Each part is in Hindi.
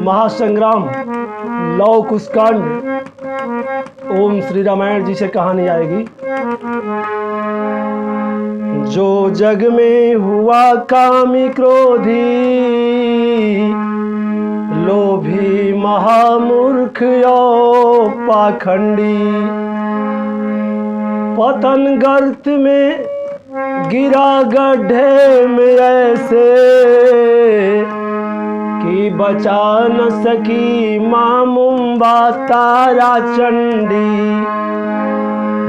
महासंग्राम लव कुश कांड। ओम श्री रामायण जी से कहानी आएगी। जो जग में हुआ कामी क्रोधी, लोभी महामूर्ख और पाखंडी, पतन गर्त में गिरा गड्ढे में ऐसे कि बचा न सकी मां मुंबा तारा चंडी।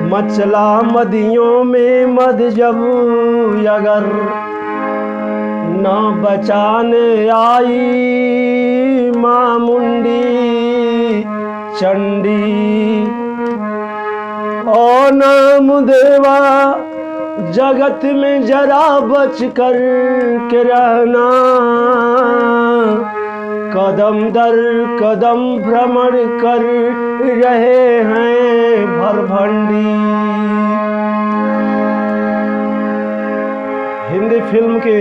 मचला मदियों में मद जब अगर न बचाने आई मां मुंडी चंडी। ओ नाम देवा जगत में जरा बच कर के रहना, कदम दर कदम भ्रमण कर रहे हैं भरभंडी। हिंदी फिल्म के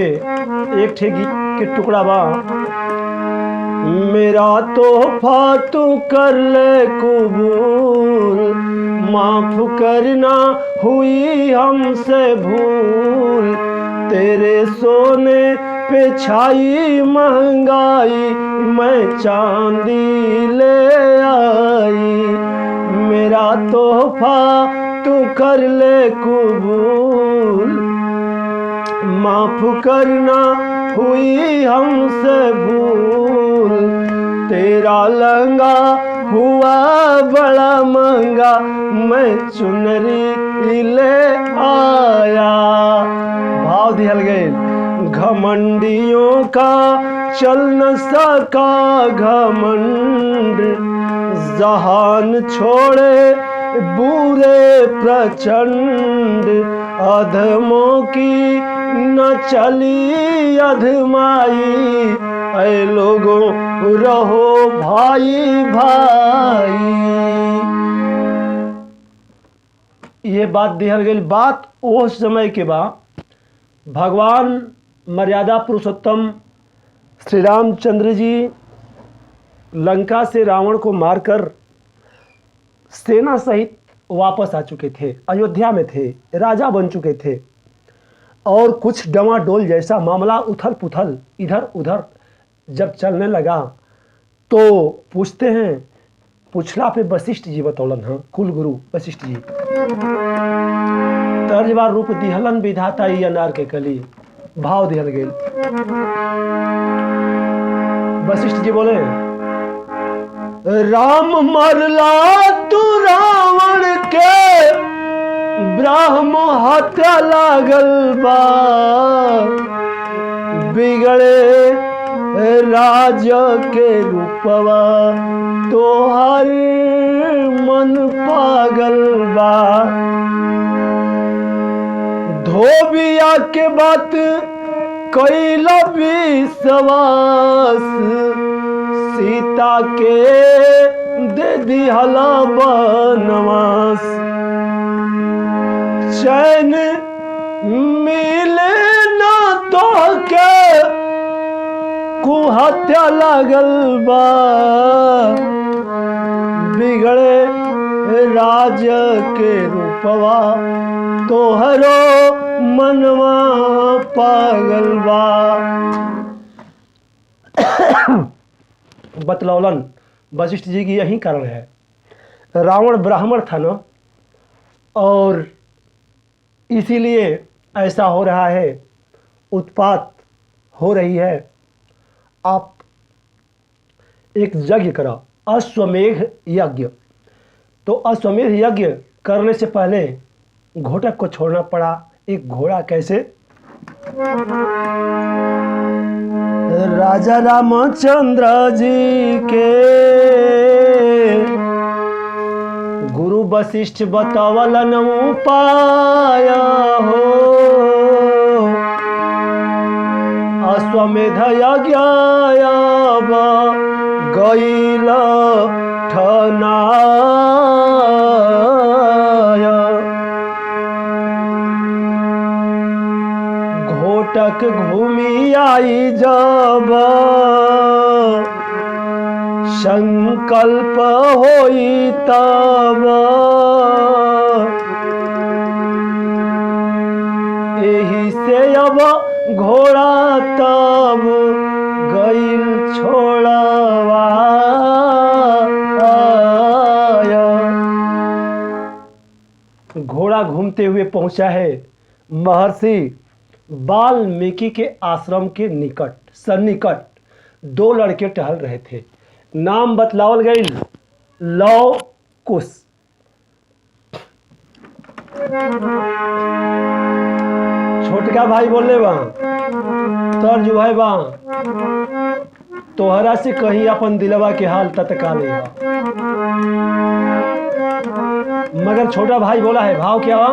एक ठे गीत के टुकड़ा बा। मेरा तोहफा तू कर ले कबूल, माफ करना हुई हमसे भूल। तेरे सोने पे छाई महंगाई, मैं चांदी ले आई। मेरा तोहफा तू कर ले कबूल, माफ करना हुई हमसे भूल। तेरा लहंगा हुआ बड़ा महंगा, मैं चुनरी ले आया। भाव दिहल गए। घमंडियों का चल न सका घमंड, जहान छोड़े बुरे प्रचंड। अधमों की न चली अधमाई, ऐ लोगों रहो भाई भाई। ये बात दिहल गई। बात उस समय के बाद भगवान मर्यादा पुरुषोत्तम श्री रामचंद्र जी लंका से रावण को मारकर सेना सहित वापस आ चुके थे, अयोध्या में थे, राजा बन चुके थे। और कुछ डमाडोल जैसा मामला उथल पुथल इधर उधर जब चलने लगा तो पूछते हैं, पूछला पे वशिष्ठ जी बतौलन। हाँ, कुल गुरु वशिष्ठ जी। तर्जवार रूप दिहलन विधाता ई अनार के कली। भाव दिहल गेल। वशिष्ठ जी बोले, राम मरला तू रावण के, ब्राह्म हत्या लागल बा। बिगड़े राज के रूपवा तोहर मन पागल बा। धोबिया के बात कैला विश्वास, सीता के दे दिहला बनवास। चैन मिले ना तो के कुहत्या लागल बा। बिगड़े राज के रूपवा तोहरो मनवा पागल बा। बतलौलन वशिष्ठ जी की यही कारण है। रावण ब्राह्मण था ना, और इसीलिए ऐसा हो रहा है, उत्पात हो रही है। आप एक यज्ञ करा, अश्वमेध यज्ञ। तो अश्वमेध यज्ञ करने से पहले घोटक को छोड़ना पड़ा। एक घोड़ा कैसे? राजा रामचंद्र जी के गुरु वशिष्ठ बतावलन उपाय हो। अश्वमेध यज्ञ गईल ठनाय। घोटक घूमी आई जब संकल्प होई तब एही से अब घोड़ा तब गईल छोड़वाया। घोड़ा घूमते हुए पहुंचा है महर्षि वाल्मीकि के आश्रम के सन्निकट। दो लड़के टहल रहे थे। नाम बतलावल गई लव कुश। छोटका भाई बोले बा तर जो है बा तोहरा से कहीं अपन दिलवा के हाल तत्काल है। मगर छोटा भाई बोला है भाव क्या बा?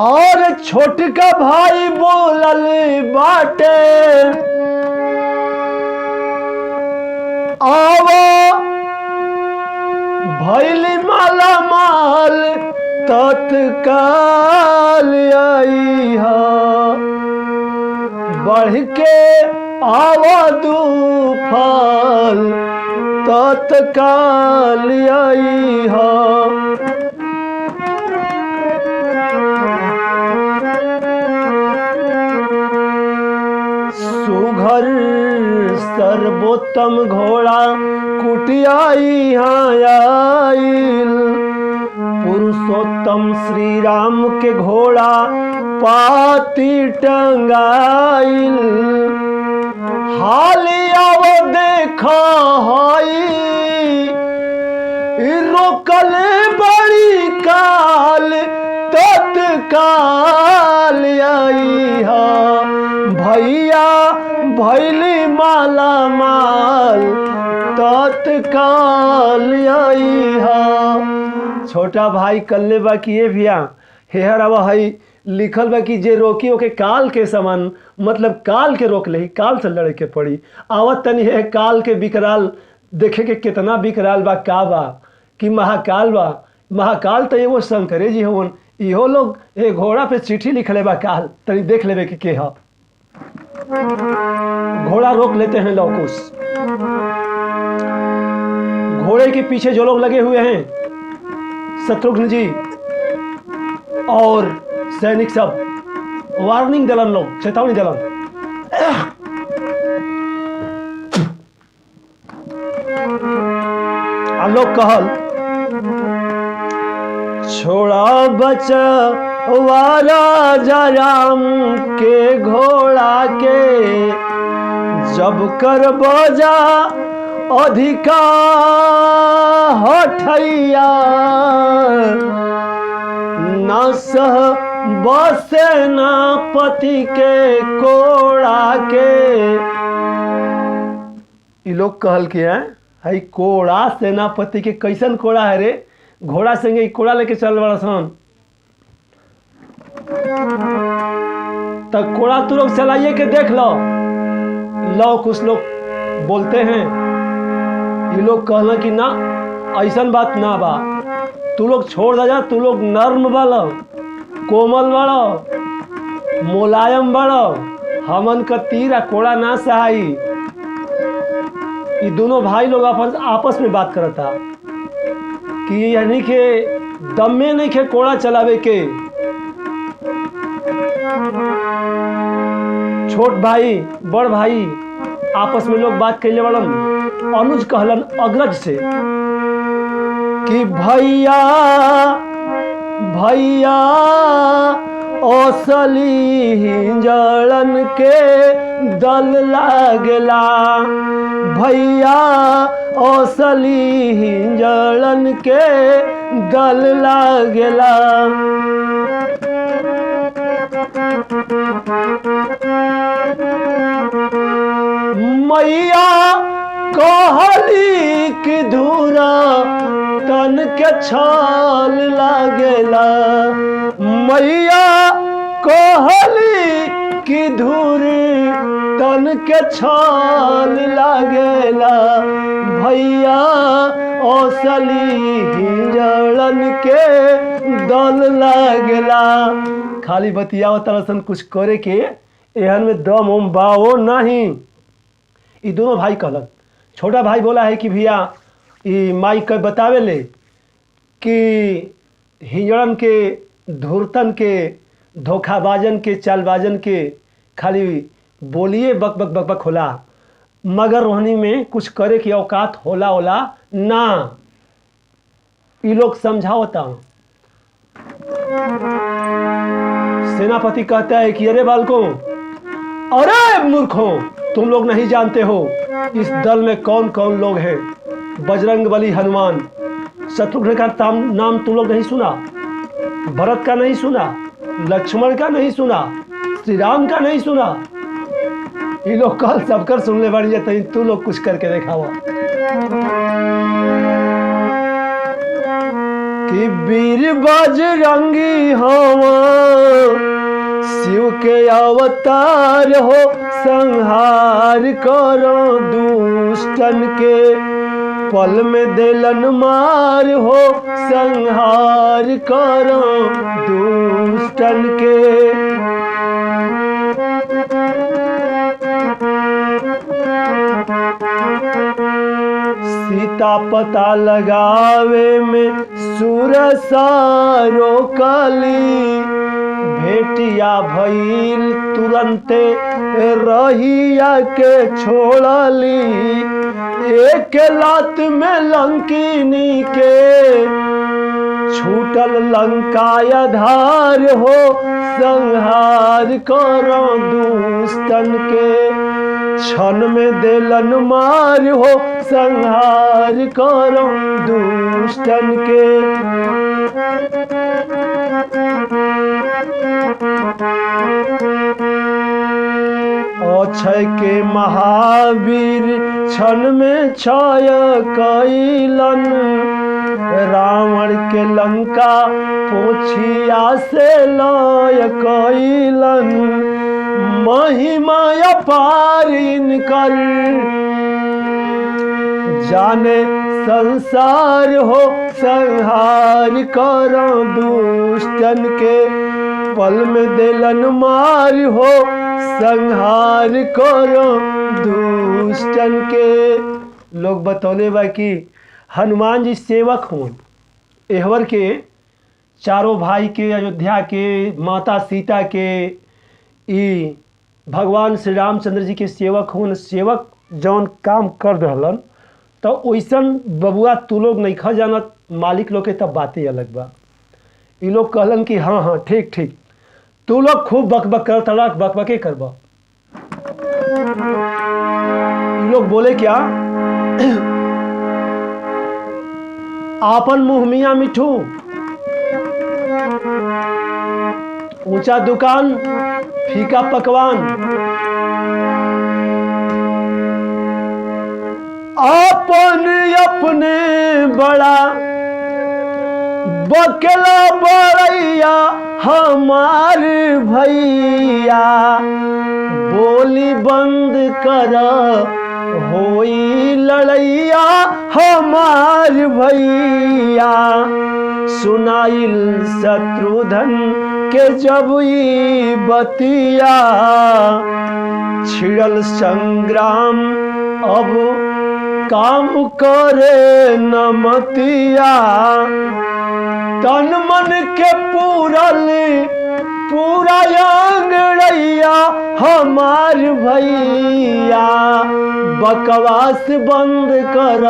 और छोटका भाई बोलल बाटे आवा भैली माला माल तत्काल आई हा। बढ़ के आवा दूफाल तत्काल आई हा। सुघर सर्वोत्तम घोड़ा कुटियाई आइल। पुरुषोत्तम श्री राम के घोड़ा पाती टंगाइल। हालिया वो देखा हाई रोकल बड़ी काल तत्काल आई हा। भैया भैली माला माल तत्काल आई हा। छोटा भाई कल्ले बा किए भैया हेहर अब हई लिखल बा कि जे रोकी ओके काल के समान, मतलब काल के रोक ले, काल से लड़े के पड़ी। आवत तनी है काल के विकराल देखे के कितना विकराल बा का बा कि महाकाल बा। महाकाल तो एगो शंकरे जी होवन। इहो लोग ए घोड़ा पे चिट्ठी लिखले बा काल। तनी देख लेबे कि के हा। घोड़ा रोक लेते हैं लवकुश। घोड़े के पीछे जो लोग लगे हुए हैं शत्रुघ्न जी और सैनिक सब वार्निंग दिलन, लोग चेतावनी दिलन। लोग कहल छोड़ा बचा राजा राम के घोड़ा के जब कर बजा अधिका हठैया। न सह बसे न पति के कोड़ा के। ये लोग कहल के हैं हई कोड़ा सेनापति के कैसन कोड़ा है रे? घोड़ा संगे कोड़ा लेके चल बड़ा सन। तब कोड़ा तू लोग चलाइए के देख लो कुछ लोग बोलते हैं। ये लोग कहना कि ना ऐसन बात ना बा, तू लोग छोड़ दे जा। तू लोग नर्म बालो, कोमल बालो, मुलायम बालो, हमन का तीर आ कोड़ा ना सहाई। ये दोनों भाई लोग आपस में बात करता कि यानी के दम में नहीं के कोड़ा चलावे के। छोट भाई बड़ भाई आपस में लोग बात कैले वालन। अनुज कहलन अग्रज से कि भैया भैया असली हिंजड़न के दल लागला। भैया असली हिंजड़न के दल लागला। मैया कहली कि धूरा तन के छाल लागेला। मैया कहली की धूरी तन के छान लागेला भैया ओसली हिजड़न के दल लागेला। खाली बतियाओ तरसन कुछ करे के एहन में दम उम बाओ नहीं। ये दोनों भाई कहलन। छोटा भाई बोला है कि भैया ये माई के बतावे ले कि हिजड़न के धूर्तन के धोखाबाजन के चालबाजन के खाली बोलिए बक बक बक बक होला, मगर रोहनी में कुछ करे की औकात होला होला ना। ये लोग समझाओता। सेनापति कहता है कि अरे बालकों, अरे मूर्खों, तुम लोग नहीं जानते हो इस दल में कौन कौन लोग हैं। बजरंगबली हनुमान, शत्रुघ्न का नाम तुम लोग नहीं सुना, भरत का नहीं सुना, लक्ष्मण का नहीं सुना, श्री राम का नहीं सुना। ये लोग कल सबकर सुनने बढ़ जाते, तू लोग कुछ करके दिखावा। कि वीर बजरंगी हवा शिव के अवतार हो, संहार करो दुष्टन के पल में देलन मार हो, संहार करो दुष्टन के। सीता पता लगावे में सुरसारो कली, भेटिया भइल तुरंते रहिया के छोड़ली। एक लात में लंकिनी के छूटल लंका आधार हो, संहार करो दुष्टन के क्षण में देलन मार हो, संहार करो दुष्टन के। अक्षय के महावीर क्षण में क्षय कैलन, रावण के लंका पोछिया से लय कैलन। महिमा अपार इनकर जाने संसार हो, संहार करो दुष्टन के पल में देलन मार हो, संहार करो दुष्टन के। लोग बतौले बा कि हनुमान जी सेवक हों एहवर के, चारों भाई के, अयोध्या के, माता सीता के, ई भगवान श्री रामचंद्र जी के सेवक हों। सेवक जौन काम कर रहलन तो वैसन बबुआ तू लोग नहीं खा जानत, मालिक लोग के तब बातें अलग बा। ये लोग कहलन कि हाँ हाँ ठीक ठीक, तू लोग खूब बकबक कर तलाक बकबके करबा। ये लोग बोले क्या, आपन मुंह मियाँ मिठू, ऊंचा दुकान फीका पकवान। अपने अपने बड़ा बकला बड़ैया हमार भैया, बोली बंद कर होई लड़ैया हमार भैया। सुनाइल शत्रुधन के जब ई बतिया, छिड़ल संग्राम अब काम करे नमतिया। तन मन के पूरल पूरा अंगड़ैया हमार भैया, बकवास बंद कर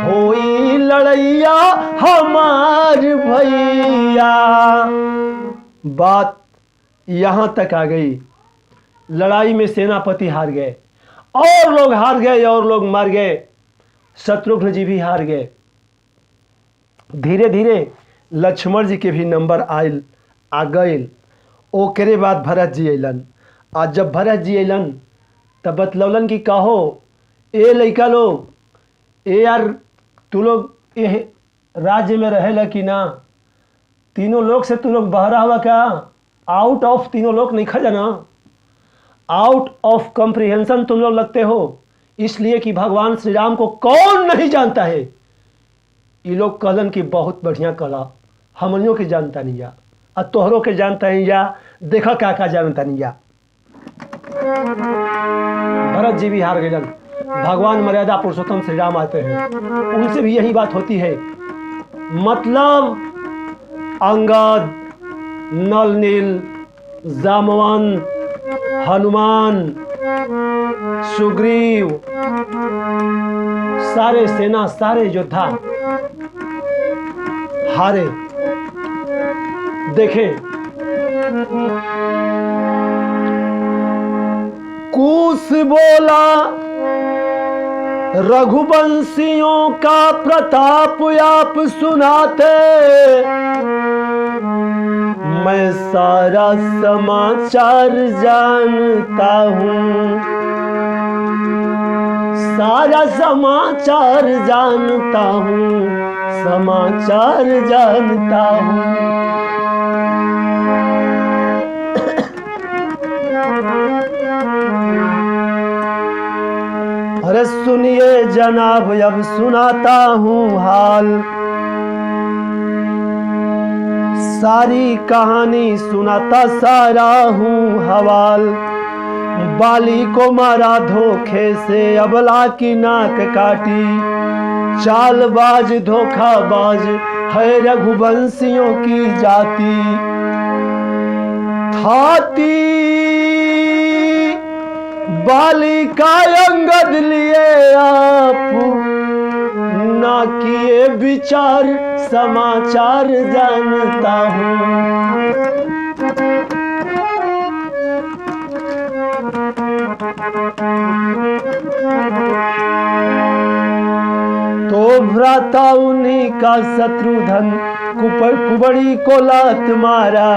होई लड़ैया हमार भैया। बात यहाँ तक आ गई। लड़ाई में सेनापति हार गए, और लोग हार गए, और लोग मार गए। शत्रुघ्न जी भी हार गए। धीरे धीरे लक्ष्मण जी के भी नंबर आयल आ गए। ओकरे बाद भरत जी अलन। आज जब भरत जी अलन तब बतलौलन कि कहो ए लइका लोग, ए यार तू लोग ये राज्य में रहेला कि ना, तीनों लोग से तू लोग बहरा हुआ क्या, आउट ऑफ तीनों लोग नहीं खा जाना। आउट ऑफ कॉम्प्रिहेंशन तुम लोग लगते हो, इसलिए कि भगवान श्री राम को कौन नहीं जानता है। ये लोग कहलन कि बहुत बढ़िया कला, हमनियों के जानता नहीं जा, और तोहरों के जानता नहीं जा, देखा क्या क्या जानता नहीं जा। भरत जी भी हार गए। भगवान मर्यादा पुरुषोत्तम श्री राम आते हैं, उनसे भी यही बात होती है। मतलब अंगद, नल नील, जामवंत, हनुमान, सुग्रीव, सारे सेना, सारे योद्धा हारे। देखें, कुश बोला रघुवंशियों का प्रताप आप सुनाते, मैं सारा समाचार जानता हूँ, सारा समाचार जानता हूँ, समाचार जानता हूँ। अरे सुनिए जनाब, अब सुनाता हूँ हाल, सारी कहानी सुनाता सारा हूँ हवाल। बाली को मारा धोखे से, अबला की नाक काटी, चालबाज धोखाबाज है रघुवंशियों की जाति। थाती बाली का अंगद लिए आप, ना किए विचार समाचार जानता हूँ। तो भ्राता उन्हीं का शत्रुधन कुबड़ी को लात मारा,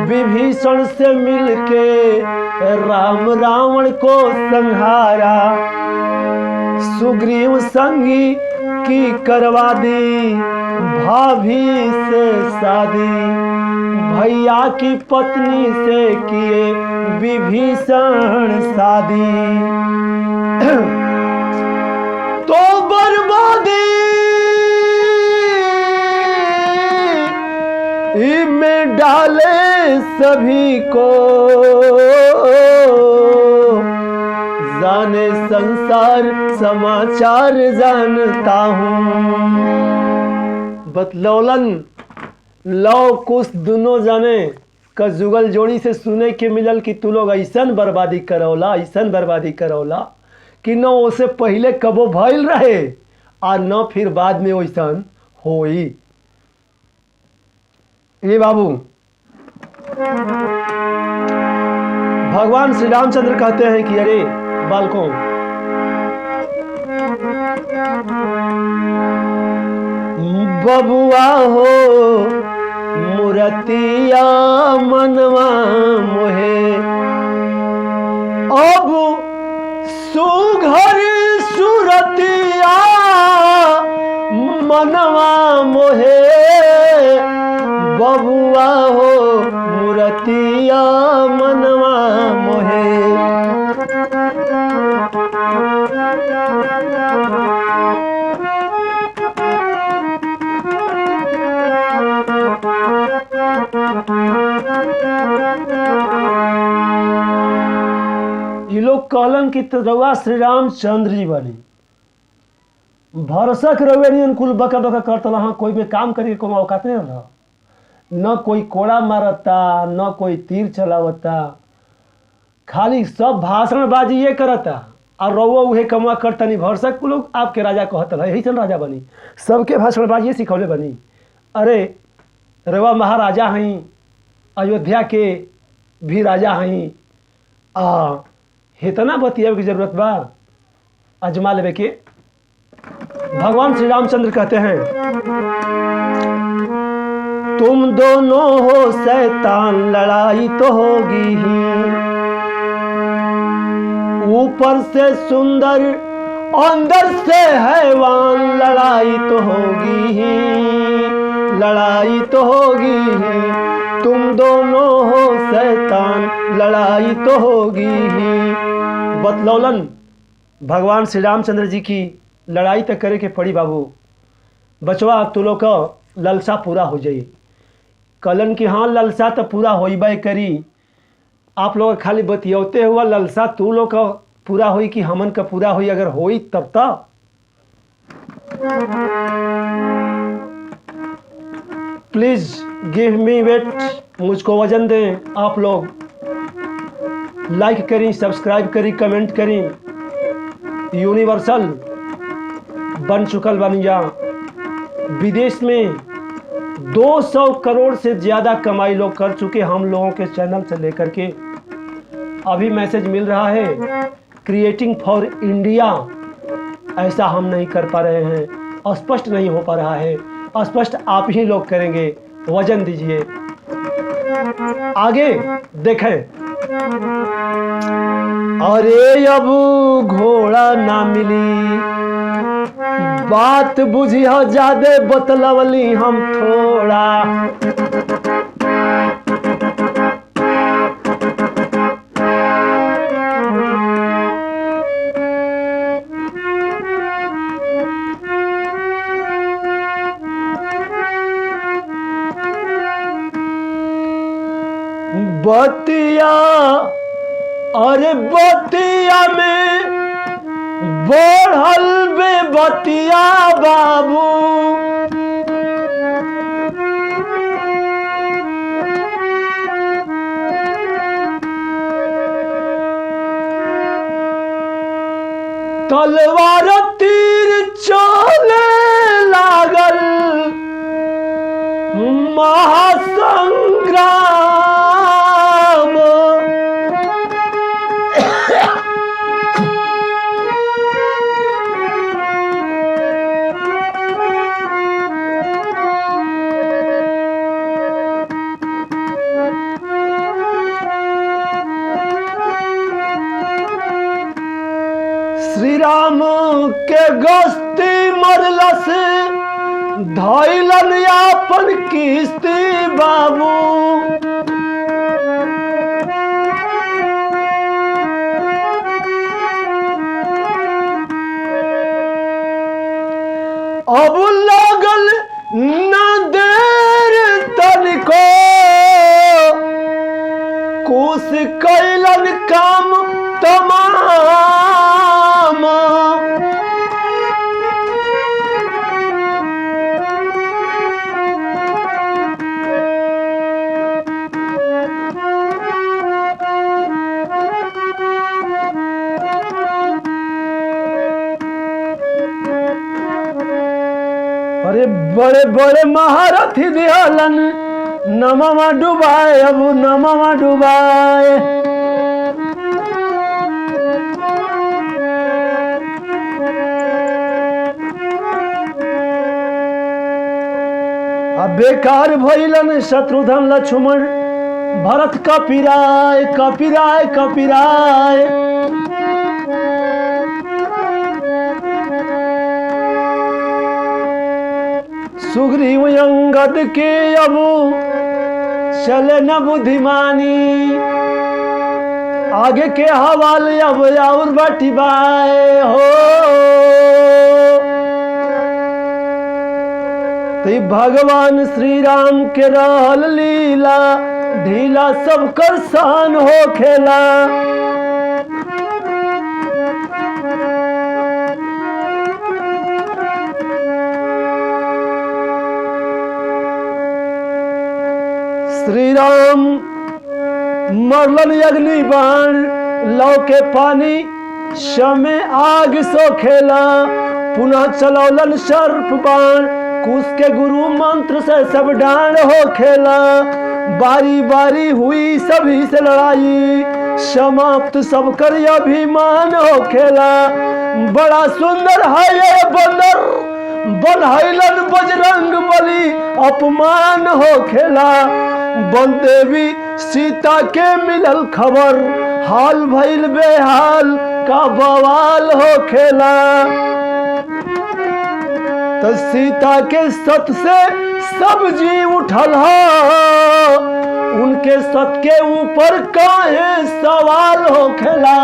विभीषण से मिलके राम रावण को संहारा। सुग्रीव संगी की करवा दी भाभी से शादी, भैया की पत्नी से किए विभीषण शादी। तो बर्बादी में डाले सभी को, जाने संसार समाचार जानता हूँ। बतलौलन लव कुछ दोनों जाने का जुगल जोड़ी से सुने के मिलल कि तू लोग ऐसन बर्बादी करौला, ऐसन बर्बादी करौला कि न उसे पहले कबो भइल रहे और न फिर बाद में वैसन होई। ये बाबू भगवान श्री रामचंद्र कहते हैं कि अरे बालकों, बबुआ हो मुरतिया मनवा मोहे, अब सुघर सुरतिया मनवा मोहे, बबुआ हो मुरतिया मनवा मोहे। ये लोग कहलन कि रउआ श्री रामचंद्र जी बनी, भरसक रउए नहीं कुल बका बका करता, हाँ कोई भी काम करके को औकात नहीं रहा, न कोई कोड़ा मारता, न कोई तीर चलावता, खाली सब भाषणबाजी ये करता और रउआ उहे कमा करता नहीं। भरसक लोग आपके राजा कहता है, यही राजा बनी, सबके भाषणबाजी सिखौले बनी। अरे रउआ महाराजा हैं, अयोध्या के भी राजा हैं, इतना बतियावे की जरूरत बा, अजमा लेवे के। भगवान श्री रामचंद्र कहते हैं, तुम दोनों हो शैतान लड़ाई तो होगी ही, ऊपर से सुंदर अंदर से हैवान लड़ाई तो होगी ही, लड़ाई तो होगी ही। तुम दोनों हो शैतान, लड़ाई तो होगी ही। बतलौलन भगवान श्री रामचंद्र जी की लड़ाई तो करे के पड़ी बाबू। बचवा तू लोग का ललसा पूरा हो जाई। कलन की हाँ ललसा तो पूरा होइबे करी। आप लोग खाली बतियौते हुआ ललसा तू लोग का पूरा होई कि हमन का पूरा होई। अगर होई तब तक प्लीज गिव मी वेट, मुझको वजन दें। आप लोग लाइक करें, सब्सक्राइब करें, कमेंट करें। यूनिवर्सल बन चुकल बन जा। विदेश में 200 करोड़ से ज़्यादा कमाई लोग कर चुके हम लोगों के चैनल से लेकर के। अभी मैसेज मिल रहा है क्रिएटिंग फॉर इंडिया, ऐसा हम नहीं कर पा रहे हैं, स्पष्ट नहीं हो पा रहा है। स्पष्ट आप ही लोग करेंगे। वजन दीजिए, आगे देखें। अरे अब घोड़ा ना मिली, बात बुझिया ज्यादा बतलवली हम थोड़ा। बतिया अरे बतिया में बढ़ल बे बतिया बाबू। तलवार तीर चले लागल महासंग्राम। श्री राम के गस्ती मरलस धैलन यापन किस्ती बाबू। अब लगल न देर तनिको, कुछ कैलन काम तमाम। अरे बड़े बड़े महारथी दिहलन नमवा डुबाए, अब नमवा डुबाए। अब बेकार भइलन शत्रुघ्न लक्ष्मण भरत कपिराय, कपिराय कपिराय। सुग्रीव अंगद के अब चले न बुद्धिमानी, आगे के हवाले अब और बटिबाए हो। तो भगवान श्री राम के रहल लीला, ढीला सब कर सान हो खेला। श्री राम मरलन अग्नि बाण, लौ के पानी शमे आग सो खेला। पुनः चलौलन सर्प बाण, कुश के गुरु मंत्र से सब डांड हो खेला। बारी बारी हुई सभी से लड़ाई, समाप्त सब कर अभिमान हो खेला। बड़ा सुंदर है ये बंदर, बनहैलन बजरंग बली, अपमान हो खेला। बन देवी सीता के मिलल खबर, हाल भइल बेहाल का बवाल हो खेला। तो सीता के सत से सब जी उठल हो, उनके सत के ऊपर काहे सवाल होखेला।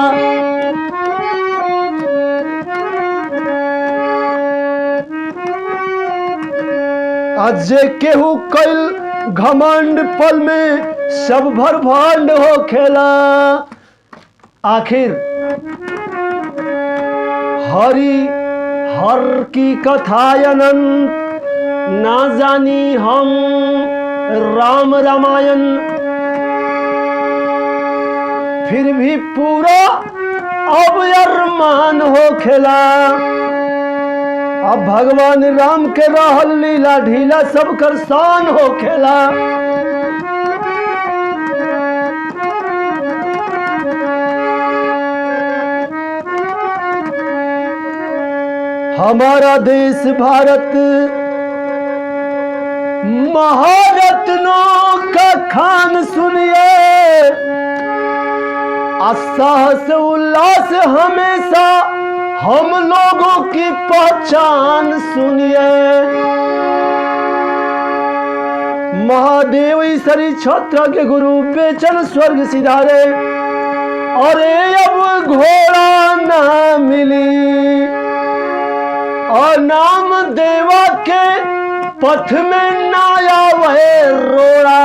अजे केहू कैल घमंड पल में सब भर भांड होखेला। आखिर हरि हर की कथा अनंत, ना जानी हम राम रामायण, फिर भी पूरा अब अरमान होखेला। अब भगवान राम के रहल लीला ढीला सब कर शान होखेला। हमारा देश भारत महारत्नों का खान सुनिए, साहस उल्लास हमेशा हम लोगों की पहचान सुनिए। महादेव ईश्वरी छत्र के गुरु बेचन स्वर्ग सिधारे, अरे अब घोड़ा ना मिली और नाम देवा के पथ में ना आवे रोड़ा।